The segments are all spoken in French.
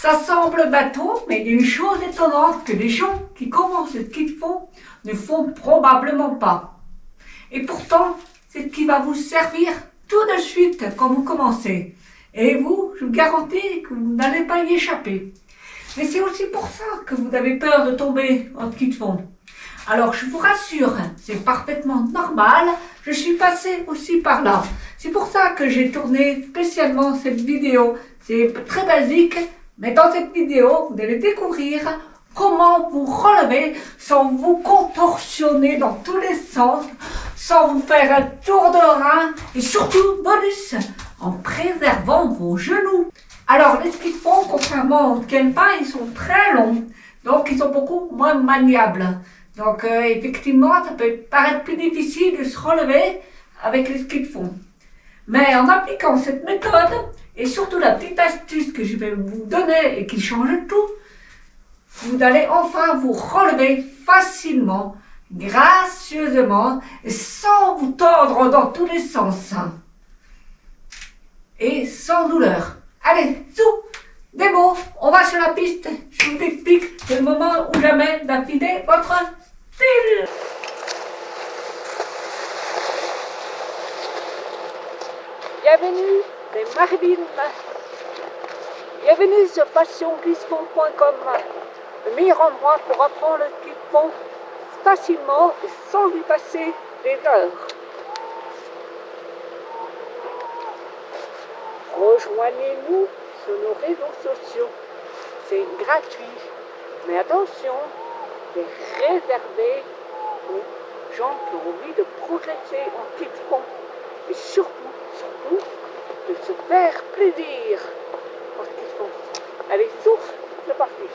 Ça semble bateau, mais il y a une chose étonnante que les gens qui commencent ce qu'ils font ne font probablement pas. Et pourtant, c'est ce qui va vous servir tout de suite quand vous commencez. Et vous, je vous garantis que vous n'allez pas y échapper. Mais c'est aussi pour ça que vous avez peur de tomber en ski de fond. Alors je vous rassure, c'est parfaitement normal, je suis passée aussi par là. C'est pour ça que j'ai tourné spécialement cette vidéo. C'est très basique, mais dans cette vidéo, vous allez découvrir comment vous relever sans vous contorsionner dans tous les sens, sans vous faire un tour de rein et surtout, bonus, en préservant vos genoux. Alors les skis de fond, contrairement aux ski alpins, ils sont très longs, donc ils sont beaucoup moins maniables. Donc effectivement, ça peut paraître plus difficile de se relever avec les skis de fond. Mais en appliquant cette méthode, et surtout la petite astuce que je vais vous donner et qui change tout, vous allez enfin vous relever facilement, gracieusement, et sans vous tordre dans tous les sens. Et sans douleur. Allez, zou, démo, on va sur la piste. Je vous explique, c'est le moment ou jamais d'affiner votre style. Bienvenue, c'est Marilyn. Bienvenue sur passionglissefond.com, le meilleur endroit pour apprendre le ski de fond facilement et sans y passer des heures. Rejoignez-nous sur nos réseaux sociaux. C'est gratuit. Mais attention, c'est réservé aux gens qui ont envie de progresser en ski de fond. Et surtout, de se faire plaisir en ski de fond. Allez, souffle, c'est parti.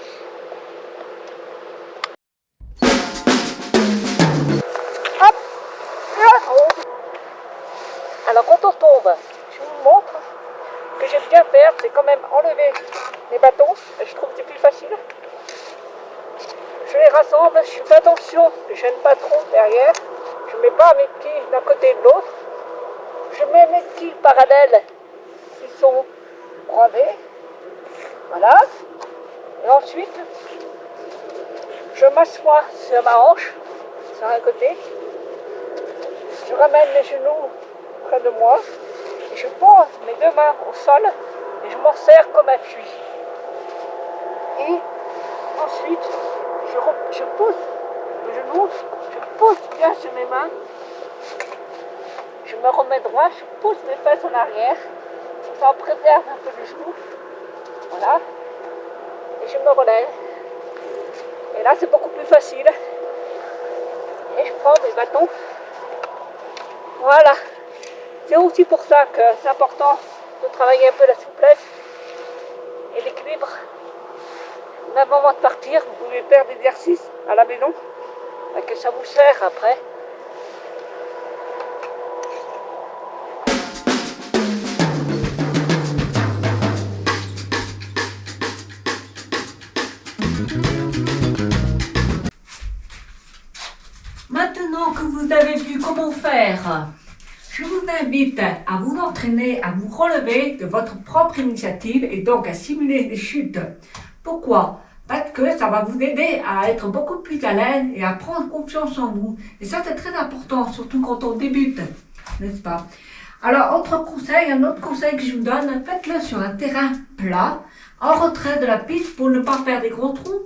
Hop, et haut. Alors quand on tombe, je vous montre. Ce que j'aime bien faire, c'est quand même enlever les bâtons. Je trouve que c'est plus facile. Je les rassemble, je fais attention, je ne gêne pas trop derrière. Je ne mets pas mes skis d'un côté et de l'autre. Je mets mes skis parallèles qui sont croisés. Voilà. Et ensuite, je m'assois sur ma hanche, sur un côté. Je ramène les genoux près de moi. Et je pose mes deux mains au sol et je m'en sers comme appui. Et ensuite, je pose le genou, je pose bien sur mes mains, je me remets droit, je pose mes fesses en arrière, ça en préserve un peu le genou. Voilà. Et je me relève. Et là, c'est beaucoup plus facile. Et je prends mes bâtons. Voilà. C'est aussi pour ça que c'est important de travailler un peu la souplesse et l'équilibre. Même avant de partir, vous pouvez faire des exercices à la maison, que ça vous sert après. Maintenant que vous avez vu comment faire, je vous invite à vous entraîner, à vous relever de votre propre initiative et donc à simuler des chutes. Pourquoi? Parce que ça va vous aider à être beaucoup plus à l'aise et à prendre confiance en vous. Et ça, c'est très important, surtout quand on débute, n'est-ce pas? Alors, autre conseil, un autre conseil que je vous donne, faites-le sur un terrain plat, en retrait de la piste pour ne pas faire des gros trous,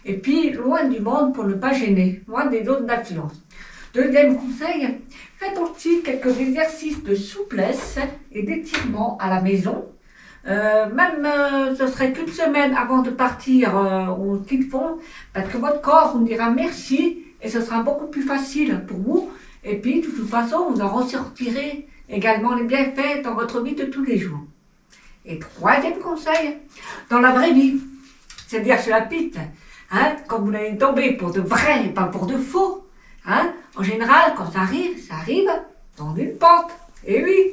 et puis loin du monde pour ne pas gêner, loin des zones d'influence. Deuxième conseil, faites aussi quelques exercices de souplesse et d'étirement à la maison. Ce serait qu'une semaine avant de partir au ski de fond, parce que votre corps vous dira merci et ce sera beaucoup plus facile pour vous. Et puis, de toute façon, vous en ressortirez également les bienfaits dans votre vie de tous les jours. Et troisième conseil, dans la vraie vie, c'est-à-dire sur la piste, hein, quand vous allez tomber pour de vrai et pas pour de faux, hein, en général, quand ça arrive dans une pente. Et oui.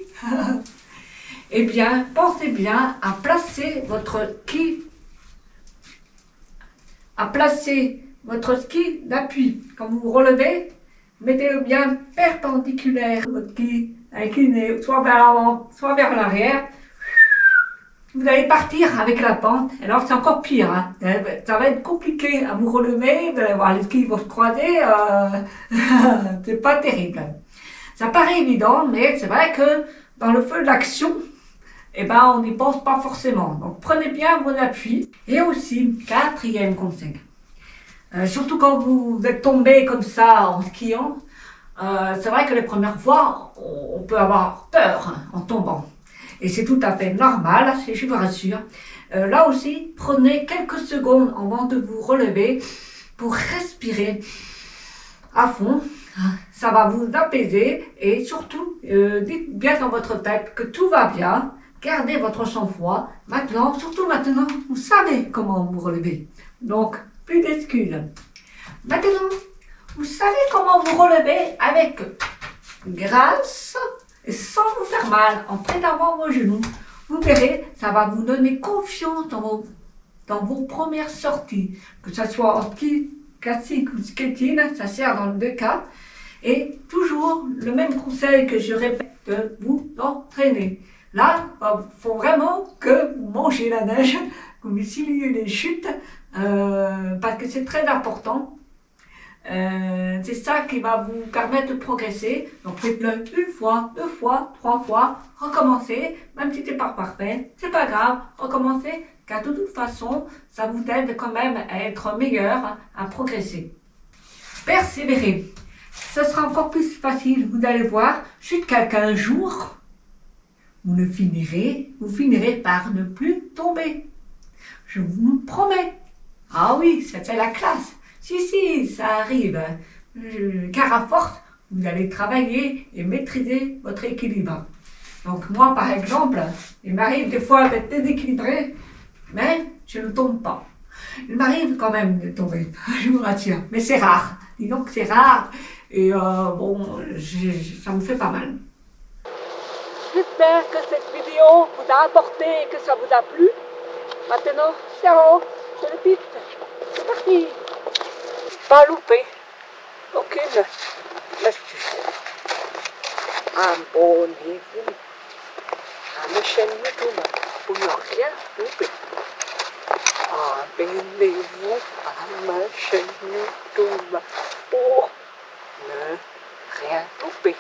Eh bien, pensez bien à placer votre ski d'appui. Quand vous vous relevez, mettez-le bien perpendiculaire, votre ski incliné, soit vers l'avant, soit vers l'arrière. vous allez partir avec la pente, alors c'est encore pire, hein. Ça va être compliqué à vous relever, vous allez voir les skis vont se croiser, c'est pas terrible. Ça paraît évident, mais c'est vrai que dans le feu de l'action, eh ben, on n'y pense pas forcément. Donc prenez bien vos appuis. Et aussi, quatrième conseil, surtout quand vous êtes tombé comme ça en skiant, c'est vrai que les premières fois, on peut avoir peur en tombant. Et c'est tout à fait normal, je vous rassure. Là aussi, prenez quelques secondes avant de vous relever pour respirer à fond. Ça va vous apaiser et surtout, dites bien dans votre tête que tout va bien. Gardez votre sang-froid. Maintenant, surtout maintenant, vous savez comment vous relever. Donc, plus d'excuses. Maintenant, vous savez comment vous relever avec grâce et sans vous faire mal, en préservant vos genoux. Vous verrez, ça va vous donner confiance dans vos premières sorties. Que ce soit en ski classique ou skating, ça sert dans les deux cas. Et toujours le même conseil que je répète, de vous entraîner. Là, il faut vraiment que vous mangez la neige, que vous simuliez les chutes, parce que c'est très important. C'est ça qui va vous permettre de progresser. Donc faites-le une fois, deux fois, trois fois, recommencez, même si c'est pas parfait, c'est pas grave, recommencez, car de toute façon, ça vous aide quand même à être meilleur, à progresser. Persévérez. Ce sera encore plus facile, vous allez voir, jusqu'à qu'un jour, vous finirez par ne plus tomber. Je vous le promets. Ah oui, c'était la classe. Si, ça arrive. Car à force, vous allez travailler et maîtriser votre équilibre. Donc moi, par exemple, il m'arrive des fois d'être déséquilibré, mais je ne tombe pas. Il m'arrive quand même de tomber, je vous rassure. Mais c'est rare. Disons que c'est rare. Et ça me fait pas mal. J'espère que cette vidéo vous a apporté et que ça vous a plu. Maintenant, ciao, c'est le piste. C'est parti. Pas louper aucune astuce. Abonnez-vous à ma chaîne YouTube pour ne rien louper. Abonnez-vous à ma chaîne YouTube pour ne rien louper.